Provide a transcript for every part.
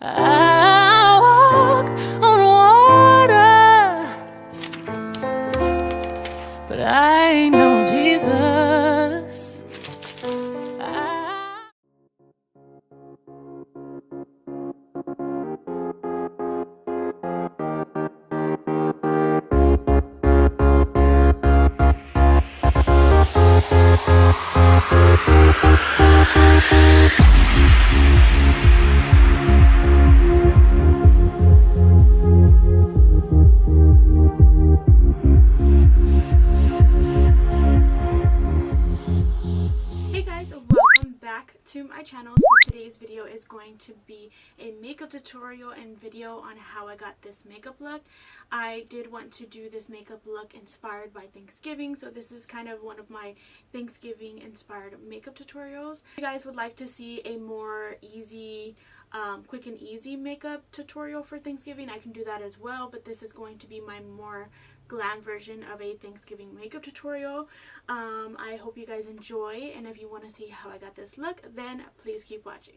I walk on water, but I know Jesus. To my channel. So today's video is going to be a makeup tutorial and video on how I got this makeup look. I did want to do this makeup look inspired by Thanksgiving, so this is kind of one of my Thanksgiving inspired makeup tutorials. If you guys would like to see a more easy quick and easy makeup tutorial for Thanksgiving, I can do that as well, but this is going to be my more glam version of a Thanksgiving makeup tutorial. I hope you guys enjoy, and if you want to see how I got this look, then please keep watching.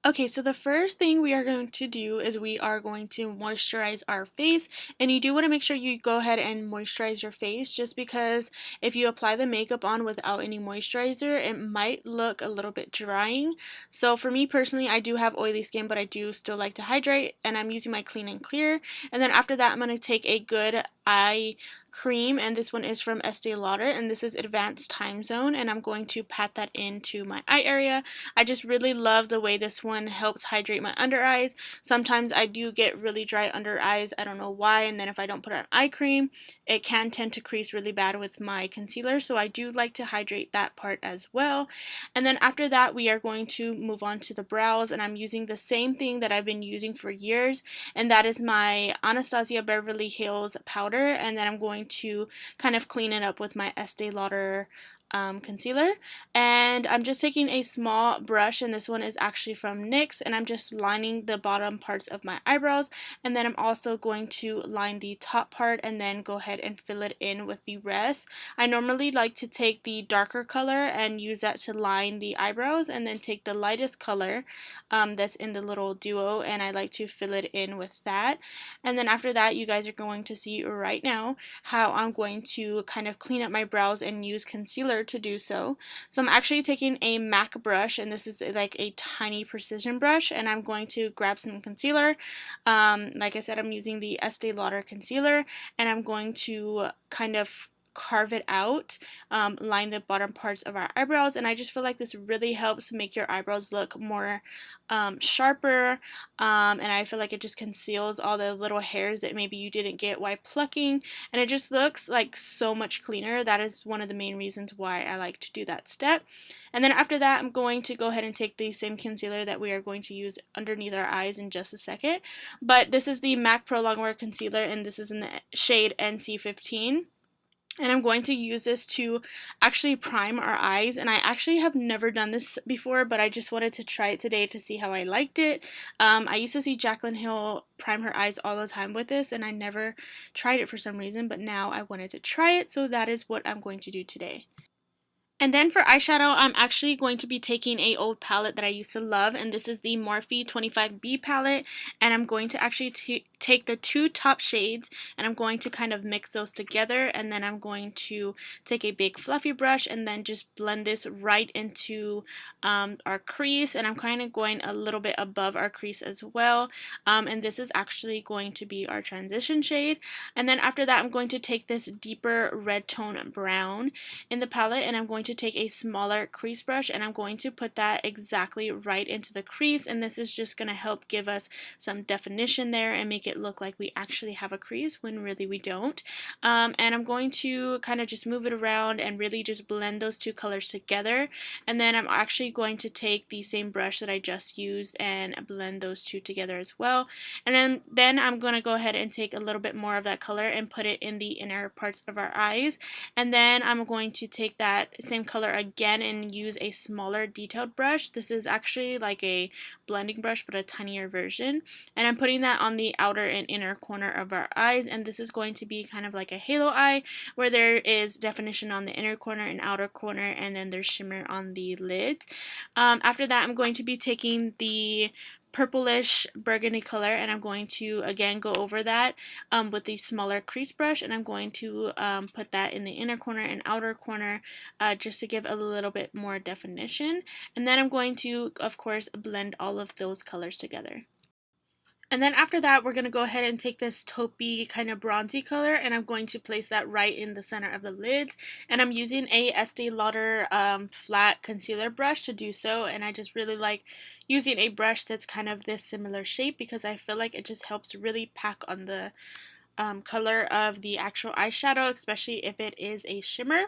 Okay, so the first thing we are going to do is we are going to moisturize our face, and you do want to make sure you go ahead and moisturize your face, just because if you apply the makeup on without any moisturizer, it might look a little bit drying. So for me personally, I do have oily skin, but I do still like to hydrate, and I'm using my Clean and Clear. And then after that, I'm going to take a good eye cream, and this one is from Estee Lauder, and this is Advanced Time Zone, and I'm going to pat that into my eye area. I just really love the way this one helps hydrate my under eyes. Sometimes I do get really dry under eyes, I don't know why, and then if I don't put on eye cream, it can tend to crease really bad with my concealer, so I do like to hydrate that part as well. And then after that, we are going to move on to the brows, and I'm using the same thing that I've been using for years, and that is my Anastasia Beverly Hills powder, and then I'm going to kind of clean it up with my Estee Lauder concealer. And I'm just taking a small brush, and this one is actually from NYX, and I'm just lining the bottom parts of my eyebrows, and then I'm also going to line the top part and then go ahead and fill it in with the rest. I normally like to take the darker color and use that to line the eyebrows, and then take the lightest color that's in the little duo, and I like to fill it in with that. And then after that, you guys are going to see right now how I'm going to kind of clean up my brows and use concealer to do so. So I'm actually taking a MAC brush, and this is like a tiny precision brush, and I'm going to grab some concealer. Like I said, I'm using the Estee Lauder concealer, and I'm going to kind of carve it out, line the bottom parts of our eyebrows, and I just feel like this really helps make your eyebrows look more sharper, and I feel like it just conceals all the little hairs that maybe you didn't get while plucking, and it just looks like so much cleaner. That is one of the main reasons why I like to do that step. And then after that, I'm going to go ahead and take the same concealer that we are going to use underneath our eyes in just a second, but this is the MAC Pro Longwear Concealer, and this is in the shade NC15. And I'm going to use this to actually prime our eyes, and I actually have never done this before, but I just wanted to try it today to see how I liked it. I used to see Jaclyn Hill prime her eyes all the time with this, and I never tried it for some reason, but now I wanted to try it, so that is what I'm going to do today. And then for eyeshadow, I'm actually going to be taking a old palette that I used to love, and this is the Morphe 25B palette, and I'm going to actually take the two top shades, and I'm going to kind of mix those together, and then I'm going to take a big fluffy brush and then just blend this right into our crease, and I'm kind of going a little bit above our crease as well, and this is actually going to be our transition shade. And then after that, I'm going to take this deeper red tone brown in the palette, and I'm going to take a smaller crease brush, and I'm going to put that exactly right into the crease, and this is just going to help give us some definition there and make it look like we actually have a crease when really we don't. And I'm going to kind of just move it around and really just blend those two colors together, and then I'm actually going to take the same brush that I just used and blend those two together as well. And then I'm going to go ahead and take a little bit more of that color and put it in the inner parts of our eyes, and then I'm going to take that same color again and use a smaller detailed brush. This is actually like a blending brush but a tinier version, and I'm putting that on the outer and inner corner of our eyes, and this is going to be kind of like a halo eye where there is definition on the inner corner and outer corner, and then there's shimmer on the lids. After that, I'm going to be taking the purplish burgundy color, and I'm going to again go over that with the smaller crease brush, and I'm going to put that in the inner corner and outer corner just to give a little bit more definition. And then I'm going to, of course, blend all of those colors together. And then after that, we're going to go ahead and take this taupey kind of bronzy color, and I'm going to place that right in the center of the lids. And I'm using a Estee Lauder flat concealer brush to do so, and I just really like using a brush that's kind of this similar shape because I feel like it just helps really pack on the color of the actual eyeshadow, especially if it is a shimmer.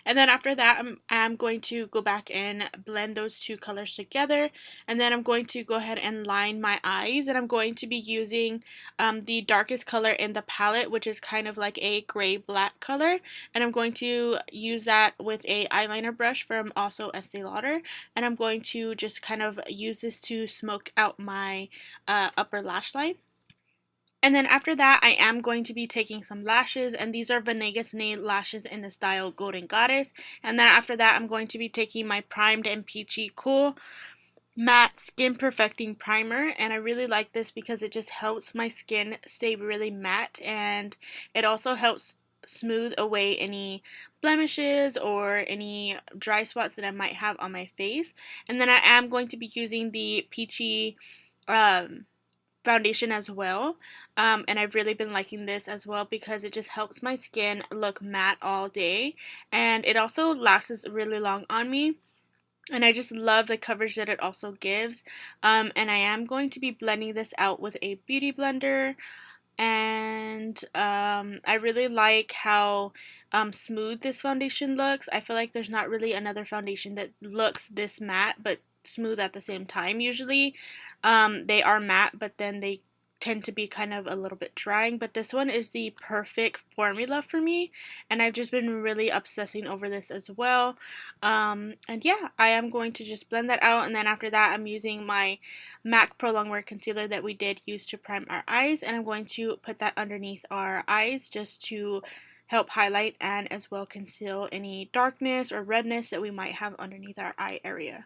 And then after that, I'm going to go back and blend those two colors together. And then I'm going to go ahead and line my eyes. And I'm going to be using the darkest color in the palette, which is kind of like a gray-black color. And I'm going to use that with a eyeliner brush from also Estee Lauder. And I'm going to just kind of use this to smoke out my upper lash line. And then after that, I am going to be taking some lashes, and these are Venegas nail lashes in the style Golden Goddess. And then after that, I'm going to be taking my Primed and Peachy Cool Matte Skin Perfecting Primer, and I really like this because it just helps my skin stay really matte, and it also helps smooth away any blemishes or any dry spots that I might have on my face. And then I am going to be using the Peachy foundation as well, and I've really been liking this as well because it just helps my skin look matte all day, and it also lasts really long on me, and I just love the coverage that it also gives. And I am going to be blending this out with a beauty blender, and I really like how smooth this foundation looks. I feel like there's not really another foundation that looks this matte but smooth at the same time. Usually they are matte, but then they tend to be kind of a little bit drying, but this one is the perfect formula for me, and I've just been really obsessing over this as well. And yeah, I am going to just blend that out, and then after that I'm using my MAC Pro Longwear concealer that we did use to prime our eyes, and I'm going to put that underneath our eyes just to help highlight and as well conceal any darkness or redness that we might have underneath our eye area.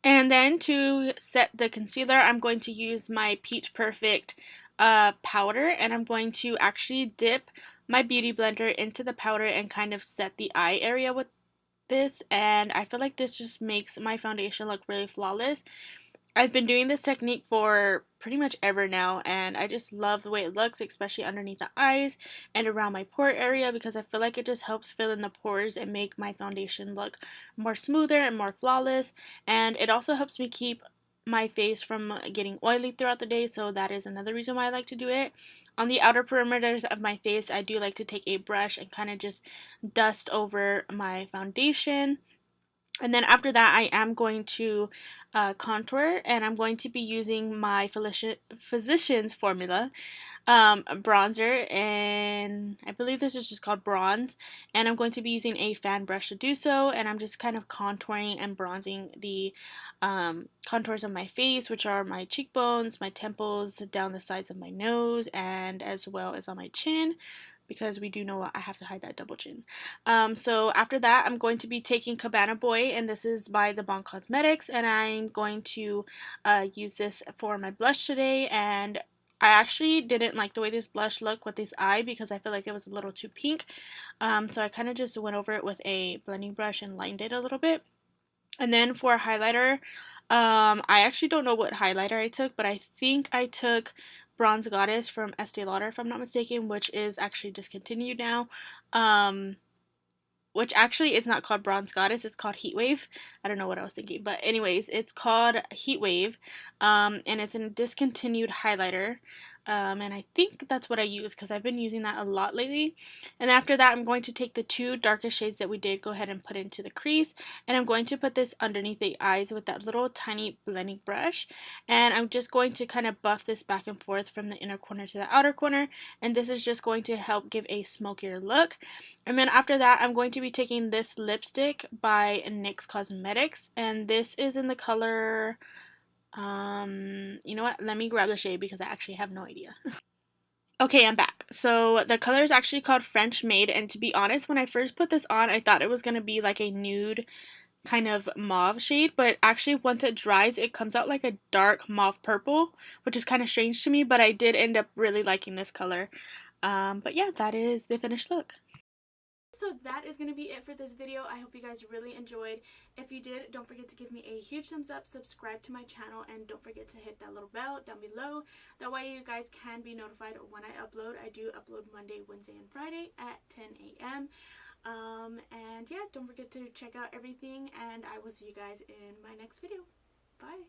And then to set the concealer, I'm going to use my Peach Perfect powder, and I'm going to actually dip my beauty blender into the powder and kind of set the eye area with this, and I feel like this just makes my foundation look really flawless. I've been doing this technique for pretty much ever now, and I just love the way it looks, especially underneath the eyes and around my pore area, because I feel like it just helps fill in the pores and make my foundation look more smoother and more flawless. And it also helps me keep my face from getting oily throughout the day, so that is another reason why I like to do it. On the outer perimeters of my face, I do like to take a brush and kind of just dust over my foundation. And then after that, I am going to contour, and I'm going to be using my Physicians Formula bronzer, and I believe this is just called Bronze, and I'm going to be using a fan brush to do so, and I'm just kind of contouring and bronzing the contours of my face, which are my cheekbones, my temples, down the sides of my nose, and as well as on my chin, because we do know I have to hide that double chin. So after that, I'm going to be taking Cabana Boy, and this is by the Bon Cosmetics, and I'm going to use this for my blush today. And I actually didn't like the way this blush looked with this eye because I feel like it was a little too pink. So I kind of just went over it with a blending brush and lined it a little bit. And then for highlighter, I actually don't know what highlighter I took, but I think I took Bronze Goddess from Estee Lauder, if I'm not mistaken, which is actually discontinued now. Which actually is not called Bronze Goddess, it's called Heat Wave. I don't know what I was thinking, but anyways, it's called Heat Wave, and it's a discontinued highlighter. And I think that's what I use because I've been using that a lot lately. And after that, I'm going to take the two darkest shades that we did go ahead and put into the crease, and I'm going to put this underneath the eyes with that little tiny blending brush, and I'm just going to kind of buff this back and forth from the inner corner to the outer corner, and this is just going to help give a smokier look. And then after that, I'm going to be taking this lipstick by NYX Cosmetics, and this is in the color you know what, let me grab the shade because I actually have no idea. Okay, I'm back. So the color is actually called French Maid, and to be honest, when I first put this on, I thought it was going to be like a nude kind of mauve shade, but actually once it dries it comes out like a dark mauve purple, which is kind of strange to me, but I did end up really liking this color. But yeah, that is the finished look. So that is going to be it for this video. I hope you guys really enjoyed. If you did, don't forget to give me a huge thumbs up, subscribe to my channel, and don't forget to hit that little bell down below. That way you guys can be notified when I upload. I do upload Monday, Wednesday, and Friday at 10 a.m. And yeah, don't forget to check out everything, and I will see you guys in my next video. Bye!